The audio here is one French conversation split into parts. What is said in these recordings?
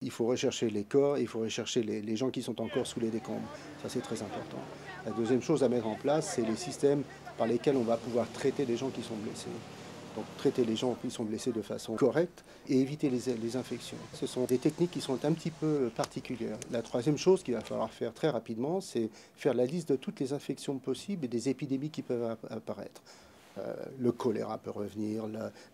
Il faut rechercher les corps, il faut rechercher les gens qui sont encore sous les décombres. Ça, c'est très important. La deuxième chose à mettre en place, c'est les systèmes par lesquels on va pouvoir traiter les gens qui sont blessés. Donc traiter les gens qui sont blessés de façon correcte et éviter les infections. Ce sont des techniques qui sont un petit peu particulières. La troisième chose qu'il va falloir faire très rapidement, c'est faire la liste de toutes les infections possibles et des épidémies qui peuvent apparaître. Le choléra peut revenir,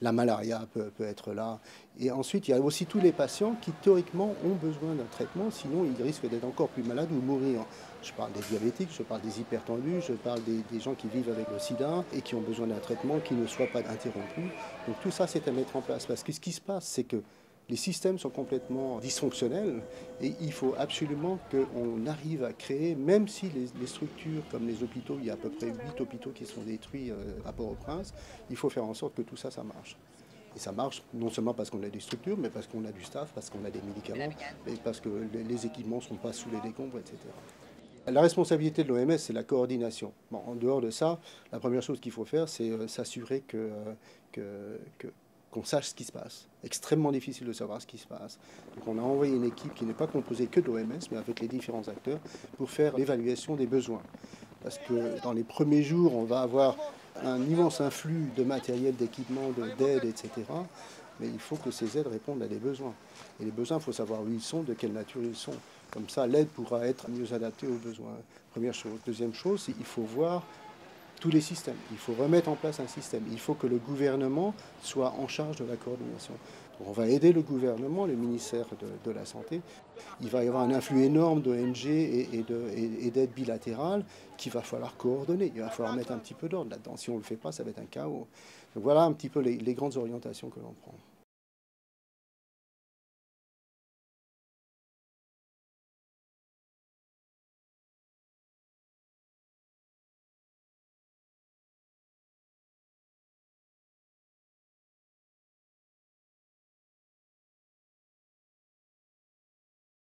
la malaria peut être là. Et ensuite, il y a aussi tous les patients qui, théoriquement, ont besoin d'un traitement, sinon ils risquent d'être encore plus malades ou mourir. Je parle des diabétiques, je parle des hypertendus, je parle des gens qui vivent avec le sida et qui ont besoin d'un traitement qui ne soit pas interrompu. Donc tout ça, c'est à mettre en place. Parce que ce qui se passe, c'est que les systèmes sont complètement dysfonctionnels et il faut absolument qu'on arrive à créer, même si les structures comme les hôpitaux, il y a à peu près 8 hôpitaux qui sont détruits à Port-au-Prince, il faut faire en sorte que tout ça, ça marche. Et ça marche non seulement parce qu'on a des structures, mais parce qu'on a du staff, parce qu'on a des médicaments, et parce que les équipements ne sont pas sous les décombres, etc. La responsabilité de l'OMS, c'est la coordination. Bon, en dehors de ça, la première chose qu'il faut faire, c'est s'assurer que, qu'on sache ce qui se passe. Extrêmement difficile de savoir ce qui se passe. Donc on a envoyé une équipe qui n'est pas composée que de l'OMS, mais avec les différents acteurs, pour faire l'évaluation des besoins. Parce que dans les premiers jours, on va avoir un immense influx de matériel, d'équipement, d'aide, etc. Mais il faut que ces aides répondent à des besoins. Et les besoins, il faut savoir où ils sont, de quelle nature ils sont. Comme ça, l'aide pourra être mieux adaptée aux besoins. Première chose. Deuxième chose, c'est qu'il faut voir tous les systèmes. Il faut remettre en place un système. Il faut que le gouvernement soit en charge de la coordination. Donc on va aider le gouvernement, le ministère de la Santé. Il va y avoir un influx énorme d'ONG et d'aides bilatérales qu'il va falloir coordonner. Il va falloir mettre un petit peu d'ordre là-dedans. Si on ne le fait pas, ça va être un chaos. Donc voilà un petit peu les grandes orientations que l'on prend.